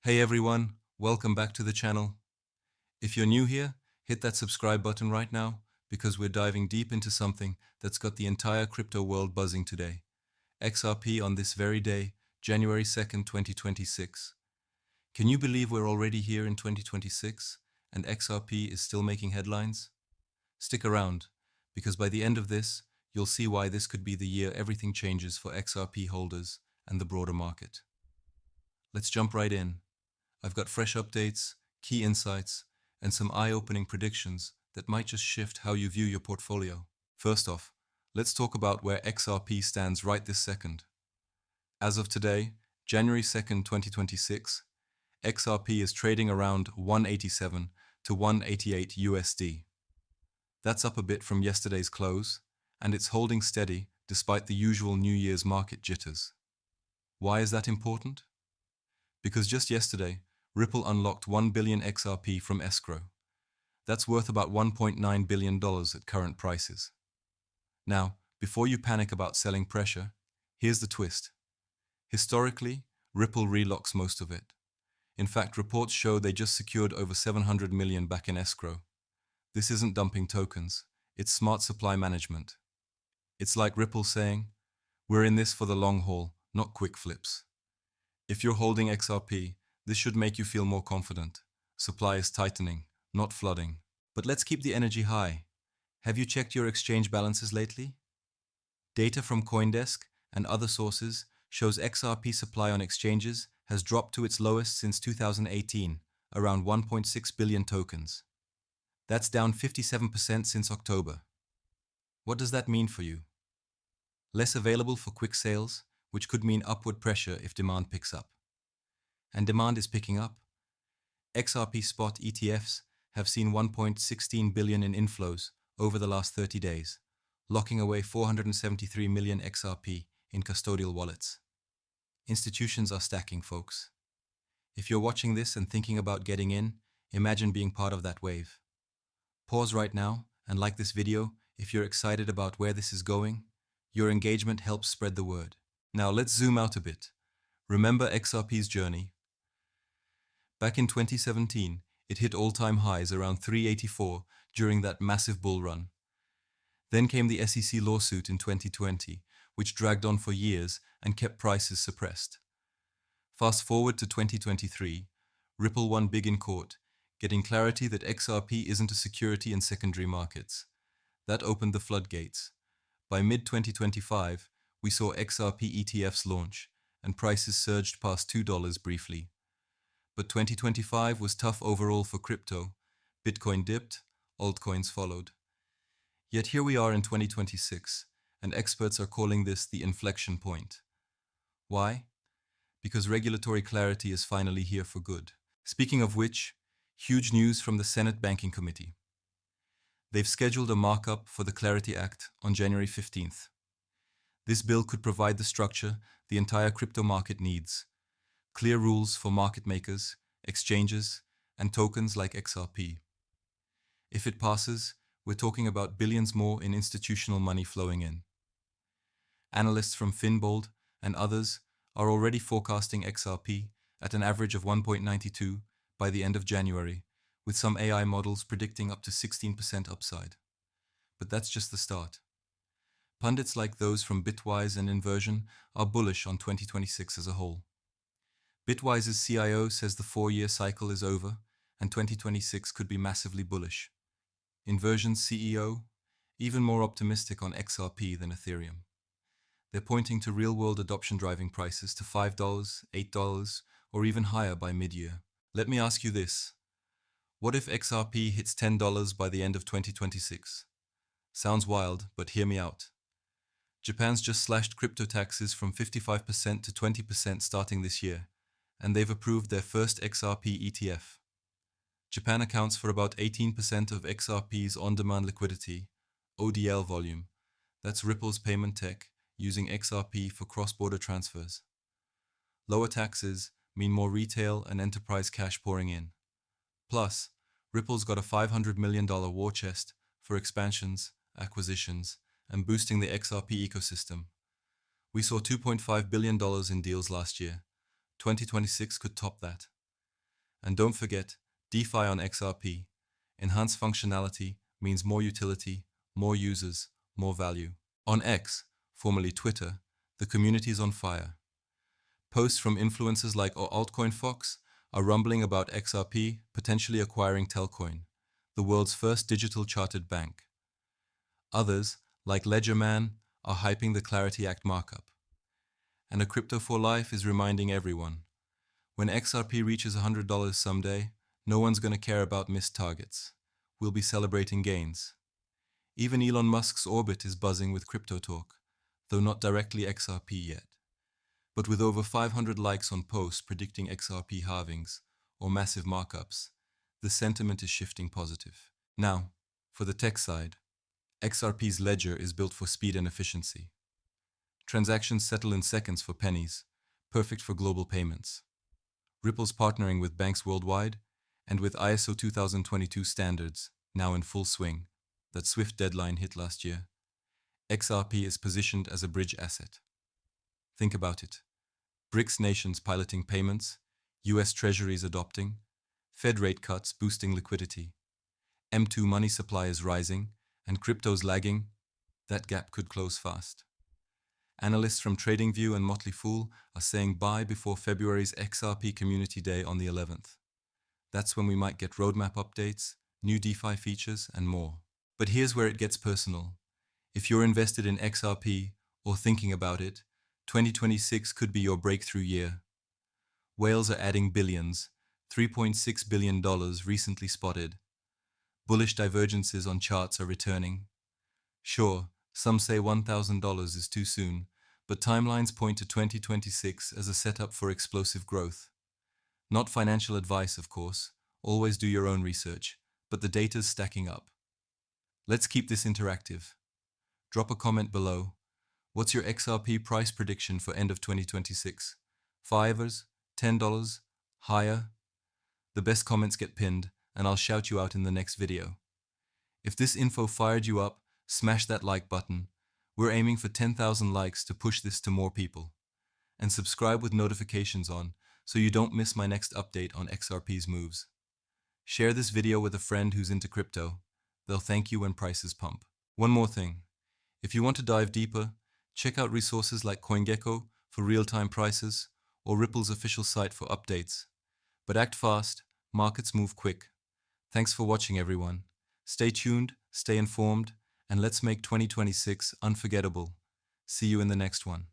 Hey everyone, welcome back to the channel. If you're new here, hit that subscribe button right now because we're diving deep into something that's got the entire crypto world buzzing today. XRP on this very day, January 2nd, 2026. Can you believe we're already here in 2026 and XRP is still making headlines? Stick around, because by the end of this, you'll see why this could be the year everything changes for XRP holders and the broader market. Let's jump right in. I've got fresh updates, key insights, and some eye-opening predictions that might just shift how you view your portfolio. First off, let's talk about where XRP stands right this second. As of today, January 2nd, 2026, XRP is trading around 187 to 188 USD. That's up a bit from yesterday's close, and it's holding steady despite the usual New Year's market jitters. Why is that important? Because just yesterday, Ripple unlocked 1 billion XRP from escrow. That's worth about $1.9 billion at current prices. Now, before you panic about selling pressure, here's the twist. Historically, Ripple relocks most of it. In fact, reports show they just secured over 700 million back in escrow. This isn't dumping tokens, it's smart supply management. It's like Ripple saying, "We're in this for the long haul, not quick flips." If you're holding XRP, this should make you feel more confident. Supply is tightening, not flooding. But let's keep the energy high. Have you checked your exchange balances lately? Data from CoinDesk and other sources shows XRP supply on exchanges has dropped to its lowest since 2018, around 1.6 billion tokens. That's down 57% since October. What does that mean for you? Less available for quick sales, which could mean upward pressure if demand picks up. And demand is picking up. XRP spot ETFs have seen 1.16 billion in inflows over the last 30 days, locking away 473 million XRP in custodial wallets. Institutions are stacking, folks. If you're watching this and thinking about getting in, imagine being part of that wave. Pause right now and like this video if you're excited about where this is going. Your engagement helps spread the word. Now let's zoom out a bit. Remember XRP's journey? Back in 2017, it hit all-time highs around 384 during that massive bull run. Then came the SEC lawsuit in 2020, which dragged on for years and kept prices suppressed. Fast forward to 2023, Ripple won big in court, getting clarity that XRP isn't a security in secondary markets. That opened the floodgates. By mid-2025, we saw XRP ETFs launch, and prices surged past $2 briefly. But 2025 was tough overall for crypto. Bitcoin dipped, altcoins followed. Yet here we are in 2026, and experts are calling this the inflection point. Why? Because regulatory clarity is finally here for good. Speaking of which, huge news from the Senate Banking Committee. They've scheduled a markup for the Clarity Act on January 15th. This bill could provide the structure the entire crypto market needs. Clear rules for market makers, exchanges, and tokens like XRP. If it passes, we're talking about billions more in institutional money flowing in. Analysts from Finbold and others are already forecasting XRP at an average of 1.92 by the end of January, with some AI models predicting up to 16% upside. But that's just the start. Pundits like those from Bitwise and Inversion are bullish on 2026 as a whole. Bitwise's CIO says the 4-year cycle is over and 2026 could be massively bullish. Inversion's CEO, even more optimistic on XRP than Ethereum. They're pointing to real-world adoption driving prices to $5, $8, or even higher by mid-year. Let me ask you this. What if XRP hits $10 by the end of 2026? Sounds wild, but hear me out. Japan's just slashed crypto taxes from 55% to 20% starting this year, and they've approved their first XRP ETF. Japan accounts for about 18% of XRP's on-demand liquidity, ODL volume. That's Ripple's payment tech using XRP for cross-border transfers. Lower taxes mean more retail and enterprise cash pouring in. Plus, Ripple's got a $500 million war chest for expansions, acquisitions, and boosting the XRP ecosystem. We saw $2.5 billion in deals last year. 2026 could top that. And don't forget, DeFi on XRP. Enhanced functionality means more utility, more users, more value. On X, formerly Twitter, the community is on fire. Posts from influencers like Altcoin Fox are rumbling about XRP potentially acquiring Telcoin, the world's first digital chartered bank. Others, like Ledgerman, are hyping the Clarity Act markup. And a Crypto for Life is reminding everyone, when XRP reaches $100 someday, no one's going to care about missed targets. We'll be celebrating gains. Even Elon Musk's orbit is buzzing with crypto talk, though not directly XRP yet. But with over 500 likes on posts predicting XRP halvings or massive markups, the sentiment is shifting positive. Now, for the tech side, XRP's ledger is built for speed and efficiency. Transactions settle in seconds for pennies, perfect for global payments. Ripple's partnering with banks worldwide, and with ISO 2022 standards now in full swing, that swift deadline hit last year, XRP is positioned as a bridge asset. Think about it. BRICS nations piloting payments, US treasuries adopting, Fed rate cuts boosting liquidity, M2 money supply is rising, and crypto's lagging. That gap could close fast. Analysts from TradingView and Motley Fool are saying buy before February's XRP Community Day on the 11th. That's when we might get roadmap updates, new DeFi features, and more. But here's where it gets personal. If you're invested in XRP or thinking about it, 2026 could be your breakthrough year. Whales are adding billions, $3.6 billion recently spotted. Bullish divergences on charts are returning. Sure, some say $1,000 is too soon, but timelines point to 2026 as a setup for explosive growth. Not financial advice, of course. Always do your own research, but the data's stacking up. Let's keep this interactive. Drop a comment below. What's your XRP price prediction for end of 2026? $5, $10, higher? The best comments get pinned, and I'll shout you out in the next video. If this info fired you up, smash that like button. We're aiming for 10,000 likes to push this to more people. And subscribe with notifications on so you don't miss my next update on XRP's moves. Share this video with a friend who's into crypto. They'll thank you when prices pump. One more thing. If you want to dive deeper, check out resources like CoinGecko for real-time prices or Ripple's official site for updates. But act fast, markets move quick. Thanks for watching, everyone. Stay tuned, stay informed, and let's make 2026 unforgettable. See you in the next one.